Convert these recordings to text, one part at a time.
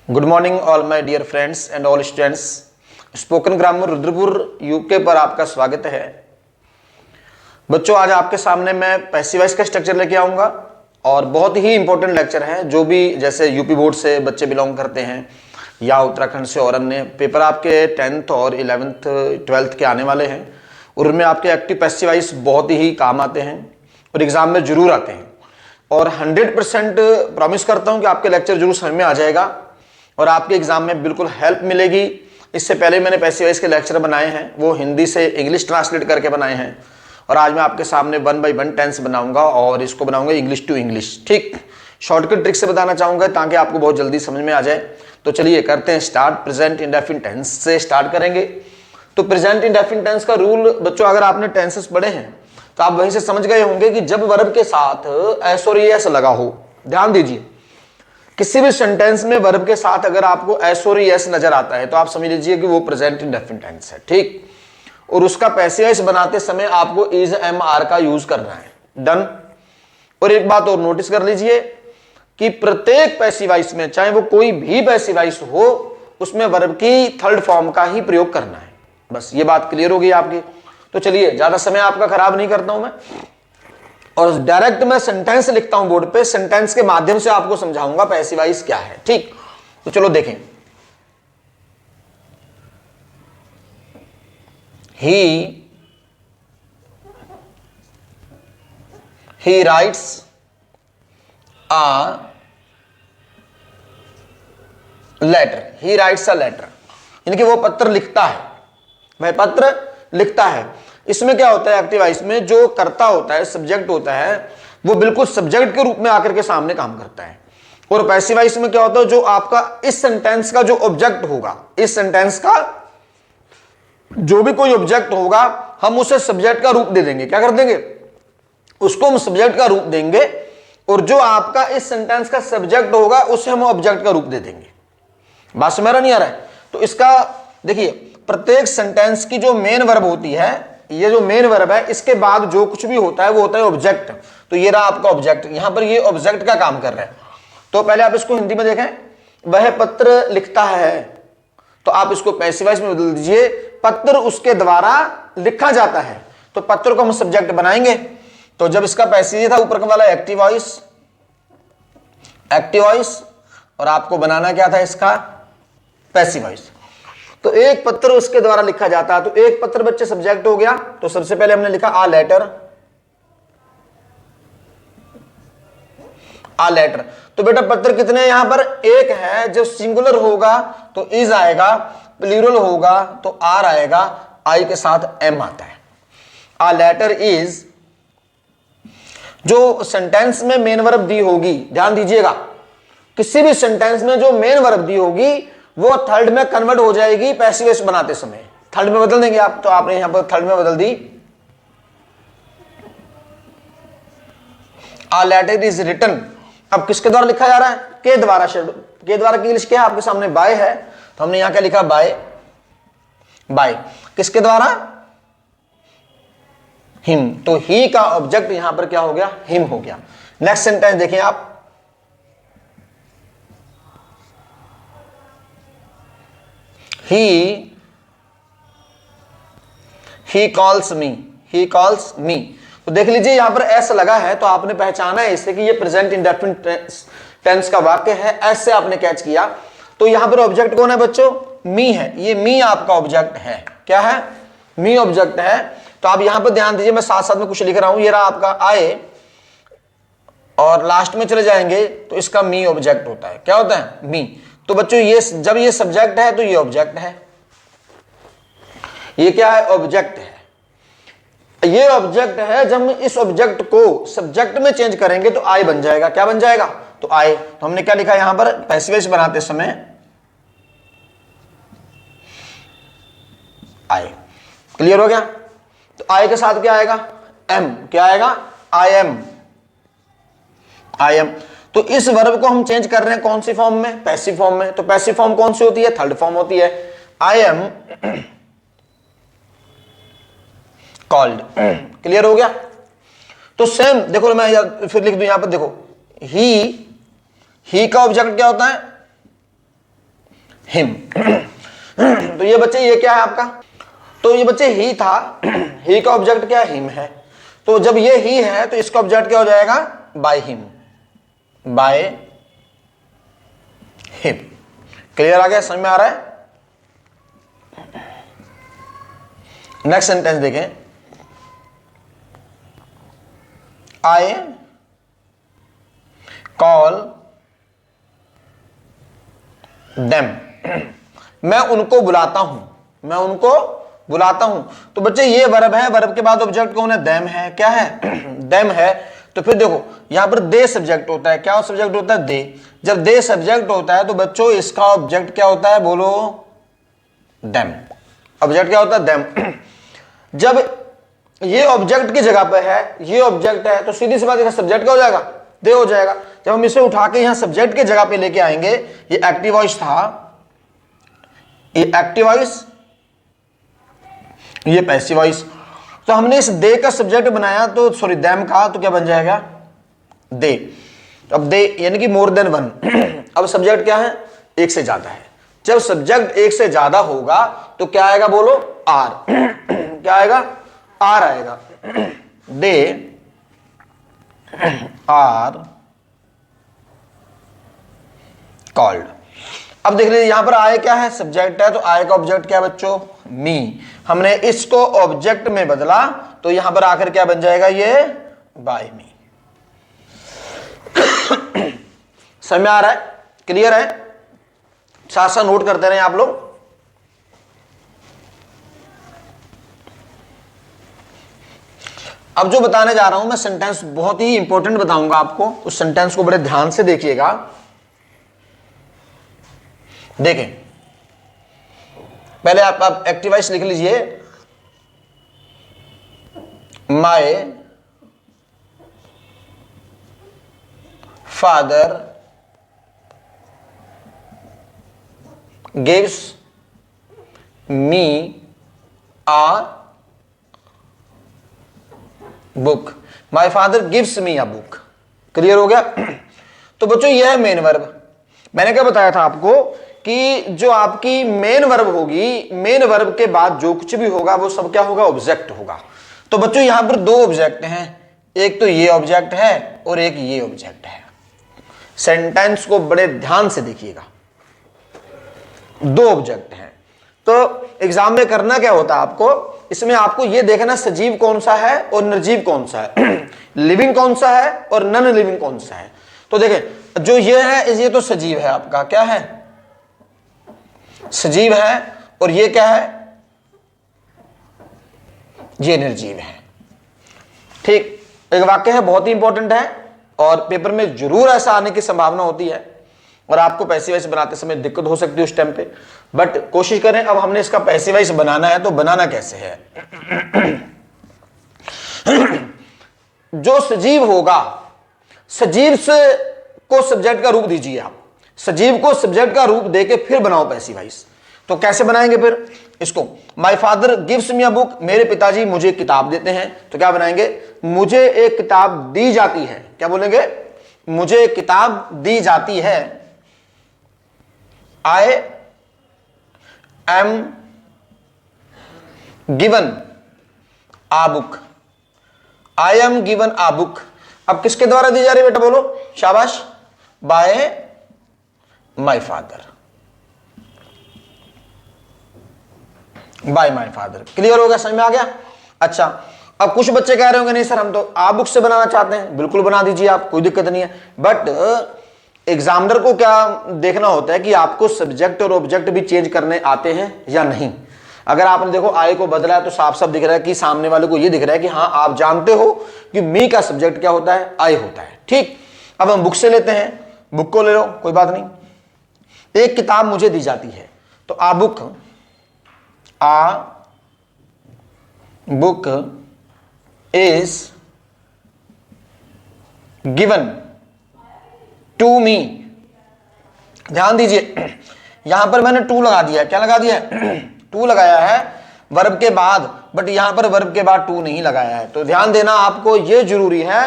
Good morning all my dear friends and all students. Spoken grammar Rudrapur UK पर आपका स्वागत है। बच्चों, आज आपके सामने मैं पैसिव वॉइस का स्ट्रक्चर लेके आऊँगा और बहुत ही इंपॉर्टेंट लेक्चर है। जो भी जैसे यूपी बोर्ड से बच्चे बिलोंग करते हैं या उत्तराखंड से और अन्य पेपर आपके 10th और 11th 12th के आने वाले हैं और उनमें आपके एक्टिव पैसिव वॉइस बहुत ही काम आते हैं और एग्जाम में जरूर आते हैं। और 100% प्रॉमिस करता हूँ कि आपके लेक्चर जरूर समझ में आ जाएगा और आपके एग्जाम में बिल्कुल हेल्प मिलेगी। इससे पहले मैंने पैसिव वॉइस के लेक्चर बनाए हैं, वो हिंदी से इंग्लिश ट्रांसलेट करके बनाए हैं और आज मैं आपके सामने 1 by 1 टेंस बनाऊंगा और इसको बनाऊंगा इंग्लिश टू इंग्लिश। ठीक, शॉर्टकट ट्रिक से बताना चाहूंगा ताकि आपको बहुत जल्दी समझ में आ जाए। तो चलिए करते हैं स्टार्ट। प्रेजेंट इंडेफिनिट टेंस से स्टार्ट करेंगे। तो प्रेजेंट इंडेफिनिट टेंस का रूल बच्चों, अगर आपने टेंसेस पढ़े हैं तो आप वहीं से समझ गए होंगे कि जब वर्ब के साथ एस और एस लगा हो, ध्यान दीजिए, किसी भी सेंटेंस में वर्ब के साथ अगर आपको एस और एस नजर आता है तो आप समझ लीजिए कि वो प्रेजेंट इंडेफिनिट टेंस है। ठीक, और उसका पैसिव वॉइस बनाते समय आपको इज एम आर का यूज करना है। डन। और एक बात और नोटिस कर लीजिए कि प्रत्येक पैसिव वॉइस में, चाहे वो कोई भी पैसिव वॉइस हो, उसमें वर्ब की थर्ड फॉर्म का ही प्रयोग करना है। बस ये बात क्लियर हो गई आपकी। तो चलिए, ज्यादा समय आपका खराब नहीं करता हूं मैं और डायरेक्ट मैं सेंटेंस लिखता हूं बोर्ड पे। सेंटेंस के माध्यम से आपको समझाऊंगा पैसिव वॉइस क्या है। ठीक, तो चलो देखें। he writes a letter। he writes a letter यानी कि वो पत्र लिखता है, वह पत्र लिखता है। इसमें क्या होता है, एक्टिव वॉइस में जो कर्ता होता है, सब्जेक्ट होता है, वो बिल्कुल सब्जेक्ट के रूप में आकर के सामने काम करता है। और पैसिव वॉइस में क्या होता है, जो आपका इस सेंटेंस का जो ऑब्जेक्ट होगा, इस सेंटेंस का जो भी कोई ऑब्जेक्ट होगा, हम उसे सब्जेक्ट का रूप दे देंगे। क्या कर देंगे, उसको हम सब्जेक्ट का रूप देंगे और जो आपका इस सेंटेंस का सब्जेक्ट होगा उसे हम ऑब्जेक्ट का रूप दे देंगे। बात समझ नहीं आ रहा है? तो इसका देखिए, प्रत्येक सेंटेंस की जो मेन वर्ब होती है, ये जो मेन वर्ब है, इसके बाद जो कुछ भी होता है वो होता है ऑब्जेक्ट। तो ये रहा आपका ऑब्जेक्ट, यहां पर ये ऑब्जेक्ट का काम कर रहा है। तो पहले आप इसको हिंदी में देखें, वह पत्र लिखता है, तो आप इसको पैसिव वॉइस में बदल दीजिए, पत्र उसके द्वारा लिखा जाता है। तो पत्र को हम सब्जेक्ट बनाएंगे। तो जब इसका पैसिव था ऊपर का वाला एक्टिव वॉइस, एक्टिव वॉइस, और आपको बनाना क्या था इसका पैसिव वॉइस। तो एक पत्र उसके द्वारा लिखा जाता है, तो एक पत्र बच्चे सब्जेक्ट हो गया। तो सबसे पहले हमने लिखा आ लेटर, आ लेटर। तो बेटा पत्र कितने हैं यहां पर, एक है। जब सिंगुलर होगा तो इज आएगा, प्लूरल होगा तो आर आएगा, आई के साथ एम आता है। आ लेटर इज, जो सेंटेंस में मेन वर्ब दी होगी, ध्यान दीजिएगा, किसी भी सेंटेंस में जो मेन वर्ब दी होगी वो थर्ड में कन्वर्ट हो जाएगी पैसिव वॉइस बनाते समय। थर्ड में बदल देंगे आप। तो आपने यहां पर थर्ड में बदल दी, आ लेटर इज रिटन। अब किसके द्वारा लिखा जा रहा है, के द्वारा। के द्वारा की इंग्लिश क्या है आपके सामने, बाय है। तो हमने यहां क्या लिखा, बाय, बाय। किसके द्वारा, हिम। तो ही का ऑब्जेक्ट यहां पर क्या हो गया, हिम हो गया। नेक्स्ट सेंटेंस देखिए आप, he calls me, he calls me। तो देख लीजिए यहां पर एस लगा है, तो आपने पहचाना है इससे कि ये प्रेजेंट इंडेफिनिट टेंस का वाक्य है। एस से आपने कैच किया। तो यहां पर ऑब्जेक्ट कौन है बच्चों, मी है। ये मी आपका ऑब्जेक्ट है। क्या है, मी ऑब्जेक्ट है। तो आप यहां पर ध्यान दीजिए, मैं साथ साथ में कुछ लिख रहा हूं। ये रहा आपका आए और लास्ट में चले जाएंगे तो इसका मी ऑब्जेक्ट होता है। क्या होता है, मी। तो बच्चों ये जब ये सब्जेक्ट है तो ये ऑब्जेक्ट है। ये क्या है, ऑब्जेक्ट है। ये ऑब्जेक्ट है। जब हम इस ऑब्जेक्ट को सब्जेक्ट में चेंज करेंगे तो आई बन जाएगा। क्या बन जाएगा, तो आई। तो हमने क्या लिखा यहां पर पैसिव वॉइस बनाते समय, आई। क्लियर हो गया। तो आई के साथ क्या आएगा, एम। क्या आएगा, आई एम, आई एम। तो इस वर्ब को हम चेंज कर रहे हैं कौन सी फॉर्म में, पैसिव फॉर्म में। तो पैसिव फॉर्म कौन सी होती है, थर्ड फॉर्म होती है। I M called. क्लियर हो गया। तो सेम देखो, मैं फिर लिख दूं यहां पर, देखो ही का ऑब्जेक्ट क्या होता है, हिम। तो ये बच्चे ये क्या है आपका, तो ये बच्चे ही था, ही का ऑब्जेक्ट क्या है, हिम है। तो जब ये ही है तो इसका ऑब्जेक्ट क्या हो जाएगा, by him, by him. Clear आ गया, समझ में आ रहा है। नेक्स्ट सेंटेंस देखें, आई कॉल देम, मैं उनको बुलाता हूं, मैं उनको बुलाता हूं। तो बच्चे ये वर्ब है, वर्ब के बाद ऑब्जेक्ट कौन है, देम है। क्या है, देम है। तो फिर देखो यहां पर दे सब्जेक्ट होता है, क्या सब्जेक्ट होता है, दे। जब दे सब्जेक्ट होता है तो बच्चों इसका ऑब्जेक्ट क्या होता है, बोलो, देम। ऑब्जेक्ट क्या होता है, देम। जब ये ऑब्जेक्ट की जगह पे है, ये ऑब्जेक्ट है, तो सीधी सी बात है सब्जेक्ट क्या हो जाएगा, दे हो जाएगा। जब हम इसे उठा के यहां सब्जेक्ट की जगह पे लेके आएंगे, ये एक्टिव वॉइस था, ये एक्टिव वॉइस, ये पैसिव वॉइस। तो हमने इस दे का सब्जेक्ट बनाया, तो सॉरी देम का, तो क्या बन जाएगा, दे। अब दे यानी कि मोर देन वन। अब सब्जेक्ट क्या है, एक से ज्यादा है। जब सब्जेक्ट एक से ज्यादा होगा तो क्या आएगा, बोलो, आर। क्या आएगा, आर आएगा। They are called. अब देख लीजिए यहां पर आए क्या है, सब्जेक्ट है, तो आए का ऑब्जेक्ट क्या है बच्चों, मी। हमने इसको ऑब्जेक्ट में बदला तो यहां पर आकर क्या बन जाएगा, ये बाय मी। समझ में आ रहा है, क्लियर है। साथ साथ नोट करते रहे आप लोग। अब जो बताने जा रहा हूं मैं सेंटेंस बहुत ही इंपॉर्टेंट बताऊंगा आपको, उस सेंटेंस को बड़े ध्यान से देखिएगा। देखें पहले आप एक्टिव वॉइस लिख लीजिए, my father gives me a book, my father gives me a book. Clear हो गया। तो बच्चों यह है मेन वर्ब। मैंने क्या बताया था आपको कि जो आपकी मेन वर्ब होगी, मेन वर्ब के बाद जो कुछ भी होगा वो सब क्या होगा, ऑब्जेक्ट होगा। तो बच्चों यहां पर दो ऑब्जेक्ट हैं, एक तो ये ऑब्जेक्ट है और एक ये ऑब्जेक्ट है। सेंटेंस को बड़े ध्यान से देखिएगा, दो ऑब्जेक्ट हैं। तो एग्जाम में करना क्या होता है आपको, इसमें आपको यह देखना सजीव कौन सा है और निर्जीव कौन सा है, लिविंग कौन सा है और नॉन लिविंग कौन सा है। तो देखें जो ये है, ये तो सजीव है आपका, क्या है, सजीव है, और ये क्या है, ये निर्जीव है। ठीक, एक वाक्य है, बहुत ही इंपॉर्टेंट है और पेपर में जरूर ऐसा आने की संभावना होती है और आपको पैसिव वॉइस बनाते समय दिक्कत हो सकती है उस टाइम पे, बट कोशिश करें। अब हमने इसका पैसिव वॉइस बनाना है, तो बनाना कैसे है। जो सजीव होगा, सजीव से को सब्जेक्ट का रूप दीजिए आप, सजीव को सब्जेक्ट का रूप देके फिर बनाओ पैसिव वॉइस। तो कैसे बनाएंगे फिर इसको, my father gives me a book, मेरे पिताजी मुझे किताब देते हैं। तो क्या बनाएंगे, मुझे एक किताब दी जाती है। क्या बोलेंगे, मुझे एक किताब दी जाती है। I am given a book, I am given a book. अब किसके द्वारा दी जा रही है बेटा, बोलो, शाबाश, by my father, by my father. Clear हो गया, समझ में आ गया। अच्छा, अब कुछ बच्चे कह रहे होंगे नहीं सर हम तो आ बुक से बनाना चाहते हैं, बिल्कुल बना दीजिए आप, कोई दिक्कत नहीं है। बट एग्जामिनर को क्या देखना होता है कि आपको सब्जेक्ट और ऑब्जेक्ट भी चेंज करने आते हैं या नहीं। अगर आपने देखो आय को बदला है तो साफ साफ दिख रहा है कि सामने वाले को यह दिख रहा है कि हाँ आप जानते हो कि मी का सब्जेक्ट क्या होता है, आय होता है। ठीक, अब हम बुक से लेते हैं, बुक को ले लो, कोई बात नहीं। एक किताब मुझे दी जाती है, तो a book is given to me. ध्यान दीजिए यहां पर मैंने टू लगा दिया, क्या लगा दिया, टू लगाया है वर्ब के बाद, बट यहां पर वर्ब के बाद टू नहीं लगाया है। तो ध्यान देना आपको यह जरूरी है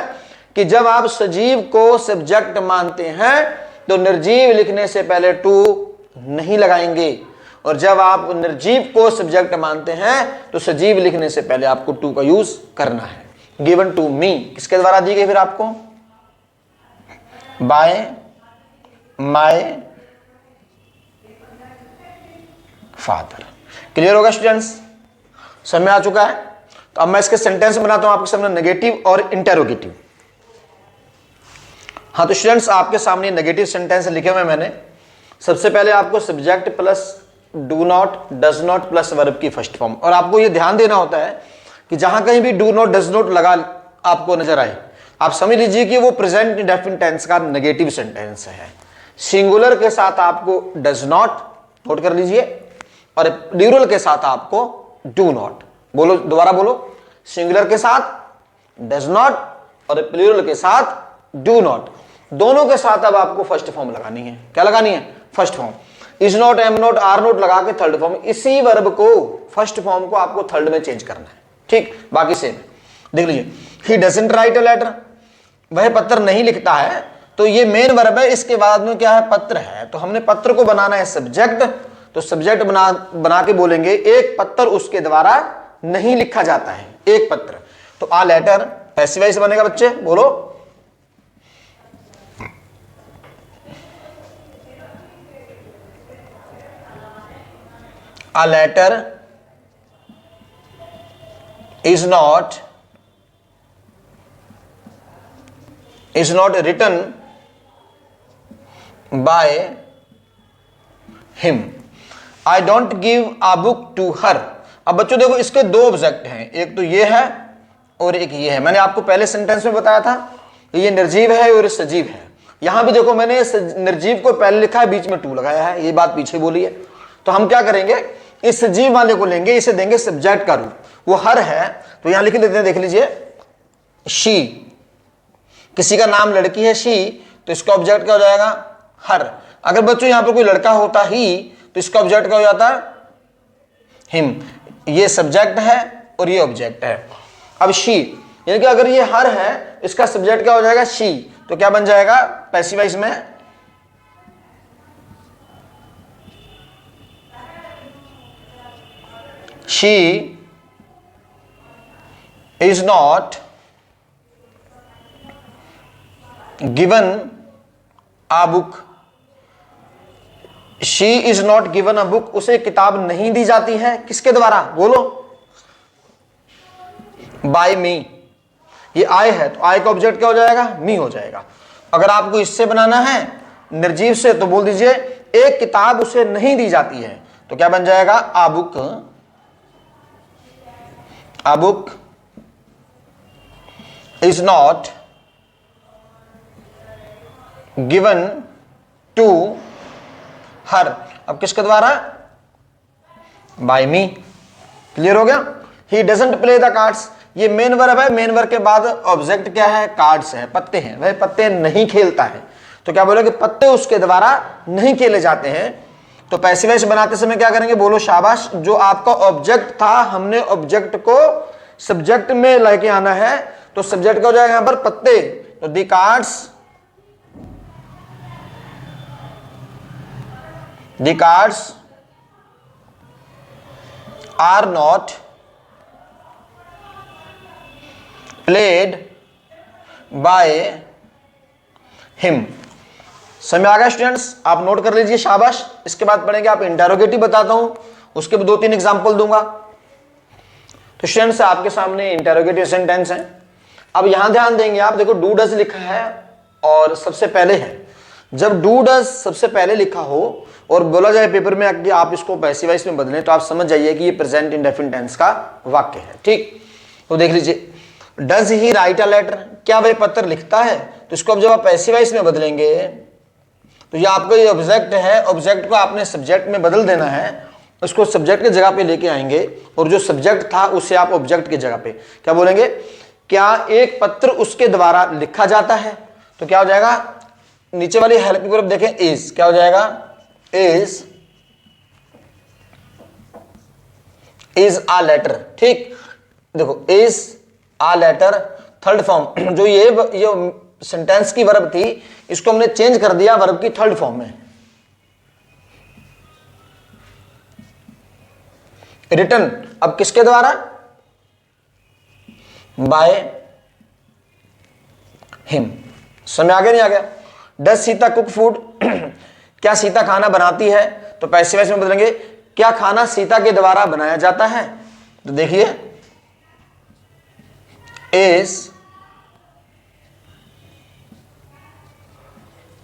कि जब आप सजीव को सब्जेक्ट मानते हैं तो निर्जीव लिखने से पहले टू नहीं लगाएंगे। और जब आप निर्जीव को सब्जेक्ट मानते हैं तो सजीव लिखने से पहले आपको टू का यूज करना है। गिवन टू मी किसके द्वारा दी गई फिर आपको? By my father. क्लियर होगा स्टूडेंट्स? समझ आ चुका है? तो अब मैं इसके सेंटेंस बनाता हूं आपके सामने, नेगेटिव और इंटेरोगेटिव। हाँ तो स्टूडेंट्स आपके सामने नेगेटिव सेंटेंस लिखे हुए मैंने। सबसे पहले आपको subject plus do not does not plus verb की फर्स्ट फॉर्म, और आपको ये ध्यान देना होता है कि जहां कहीं भी डू नॉट डज नॉट लगा आपको नजर आए, आप समझ लीजिए कि वो प्रेजेंट इंडेफिनिट टेंस का नेगेटिव सेंटेंस है। सिंगुलर के साथ आपको डज नॉट नोट कर लीजिए, और प्लूरल के साथ आपको डू नॉट। बोलो, दोबारा बोलो, सिंगुलर के साथ डज नॉट और प्लूरल के साथ डू नॉट, दोनों के साथ अब आपको फर्स्ट फॉर्म लगानी है। क्या लगानी है? First form. Is not, am not, are not लगा के थर्ड फॉर्म, इसी वर्ब को फर्स्ट फॉर्म को आपको थर्ड में चेंज करना है। ठीक, बाकी सेम देख लीजिए। He doesn't write a letter, वह पत्र नहीं लिखता है, तो ये मेन वर्ब है, इसके बाद में क्या है? पत्र है। तो हमने पत्र को बनाना है सब्जेक्ट, तो सब्जेक्ट बना के बोलेंगे एक पत्र उसके द्वारा नहीं लिखा जाता है, एक पत्र। तो आ लेटर पैसिव वॉइस बनेगा बच्चे, बोलो। A letter is not written by him. I don't give a book to her. अब बच्चों देखो, इसके दो ऑब्जेक्ट हैं, एक तो ये है और एक ये है। मैंने आपको पहले सेंटेंस में बताया था ये निर्जीव है और सजीव है। यहां भी देखो मैंने निर्जीव को पहले लिखा है, बीच में टू लगाया है, ये बात पीछे बोली है। तो हम क्या करेंगे, इस सजीव वाले को लेंगे, इसे देंगे सब्जेक्ट का रूप। वो हर है तो यहां लिख लेते हैं, देख लीजिए, शी। किसी का नाम लड़की है शी, तो इसका ऑब्जेक्ट क्या हो जाएगा? हर। अगर बच्चों यहां पर कोई लड़का होता ही तो इसका ऑब्जेक्ट क्या हो जाता है? हिम। ये सब्जेक्ट है और ये ऑब्जेक्ट है। अब शी, यानी कि अगर ये हर है, इसका सब्जेक्ट क्या हो जाएगा? शी। तो क्या बन जाएगा पैसिव वॉइस में? She is not given a book. She is not given a book. उसे किताब नहीं दी जाती है, किसके द्वारा? बोलो। By me. ये I है, तो I का ऑब्जेक्ट क्या हो जाएगा? Me हो जाएगा। अगर आपको इससे बनाना है निर्जीव से, तो बोल दीजिए एक किताब उसे नहीं दी जाती है, तो क्या बन जाएगा? आ book. A book is not given to her. अब किसके द्वारा? By me. क्लियर हो गया? He doesn't play the cards. ये मेन वर्ब है, मेन वर्ब के बाद ऑब्जेक्ट क्या है? कार्ड्स है, पत्ते हैं। वह पत्ते नहीं खेलता है, तो क्या बोलोगे? पत्ते उसके द्वारा नहीं खेले जाते हैं। तो पैसिव वॉइस बनाते समय क्या करेंगे? बोलो शाबाश। जो आपका ऑब्जेक्ट था, हमने ऑब्जेक्ट को सब्जेक्ट में लेके आना है, तो सब्जेक्ट क्या हो जाएगा यहां पर? पत्ते। तो the cards are not played by him. समझ आ गया स्टूडेंट्स? आप नोट कर लीजिए, शाबाश। इसके बाद पढ़ेंगे आप इंटेरोगेटिव, बताता हूं, उसके भी 2-3 एग्जांपल दूंगा। तो स्टूडेंट्स आपके सामने इंटेरोगेटिव सेंटेंस है। अब यहां ध्यान देंगे आप, देखो डू डज लिखा है और सबसे पहले है। जब डू डज सबसे पहले लिखा हो और बोला जाए पेपर में कि आप इसको पैसिव वॉइस में बदलें, तो आप समझ जाइए कि ये प्रेजेंट इंडेफिनिट टेंस का वाक्य है। ठीक, तो देख लीजिए, does he write a letter, क्या वह पत्र लिखता है? तो इसको अब जब आप पैसिव वॉइस में बदलेंगे, तो ये आपका ये ऑब्जेक्ट है, ऑब्जेक्ट को आपने सब्जेक्ट में बदल देना है, उसको सब्जेक्ट की जगह पे लेके आएंगे, और जो सब्जेक्ट था उसे आप ऑब्जेक्ट की जगह पे क्या बोलेंगे? क्या एक पत्र उसके द्वारा लिखा जाता है? तो क्या हो जाएगा? नीचे वाली हेल्पिंग वर्ब देखें, इज। क्या हो जाएगा? Is a letter. ठीक, देखो, is a letter third form. जो ये सेंटेंस की वर्ब थी, इसको हमने चेंज कर दिया वर्ब की थर्ड फॉर्म में। रिटन अब किसके द्वारा, बाय हिम। समझ आ गया नहीं आ गया। डज सीता कुक फूड, क्या सीता खाना बनाती है, तो पैसिव वॉइस में बदलेंगे क्या खाना सीता के द्वारा बनाया जाता है। तो देखिए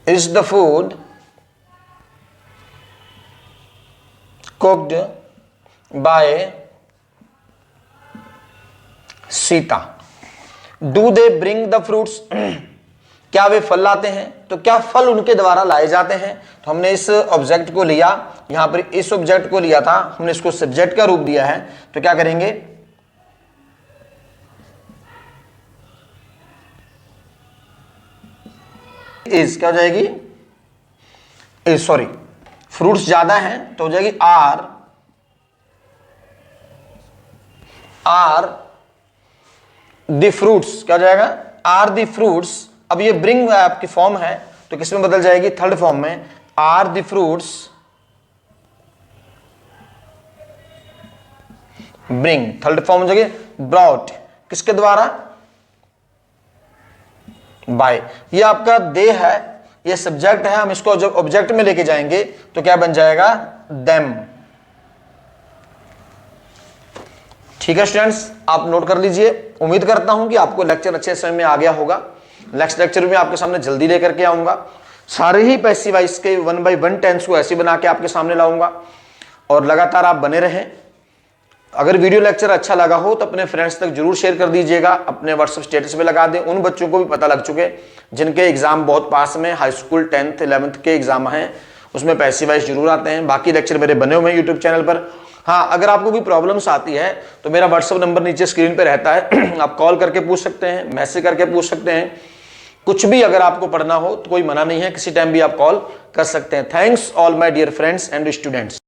is the food cooked bye Sita. Do they bring the fruits, क्या वे फल लाते हैं, तो क्या फल उनके द्वारा लाए जाते हैं। तो हमने इस ऑब्जेक्ट को लिया, यहां पर इस ऑब्जेक्ट को लिया था, हमने इसको सब्जेक्ट का रूप दिया है, तो क्या करेंगे, इज क्या हो जाएगी, इज सॉरी फ्रूट्स ज्यादा हैं तो हो जाएगी आर द फ्रूट्स, क्या हो जाएगा, आर द फ्रूट्स। अब ये ब्रिंग आपकी फॉर्म है तो किस में बदल जाएगी, थर्ड फॉर्म में, are the fruits bring, third form हो जाएगी ब्रॉट, किसके द्वारा, बाय। ये आपका दे है, ये सब्जेक्ट है, हम इसको जब ऑब्जेक्ट में लेके जाएंगे तो क्या बन जाएगा, देम। ठीक है स्टूडेंट्स, आप नोट कर लीजिए। उम्मीद करता हूं कि आपको लेक्चर अच्छे समय में आ गया होगा। नेक्स्ट लेक्चर में आपके सामने जल्दी लेकर के आऊंगा, सारे ही पैसिव वॉइस के 1 by 1 टेंस को ऐसे बना के आपके सामने लाऊंगा और लगातार आप बने रहें। अगर वीडियो लेक्चर अच्छा लगा हो तो अपने फ्रेंड्स तक जरूर शेयर कर दीजिएगा, अपने व्हाट्सएप स्टेटस पे लगा दें। उन बच्चों को भी पता लग चुके जिनके एग्जाम बहुत पास में, हाई स्कूल 10th 11th के एग्जाम हैं, उसमें पैसिव वॉइस जरूर आते हैं। बाकी लेक्चर मेरे बने हुए हैं यूट्यूब चैनल पर। हाँ, अगर आपको कोई प्रॉब्लम्स आती है तो मेरा व्हाट्सएप नंबर नीचे स्क्रीन पे रहता है, आप कॉल करके पूछ सकते हैं, मैसेज करके पूछ सकते हैं। कुछ भी अगर आपको पढ़ना हो तो कोई मना नहीं है, किसी टाइम भी आप कॉल कर सकते हैं। Thanks all my dear friends and students.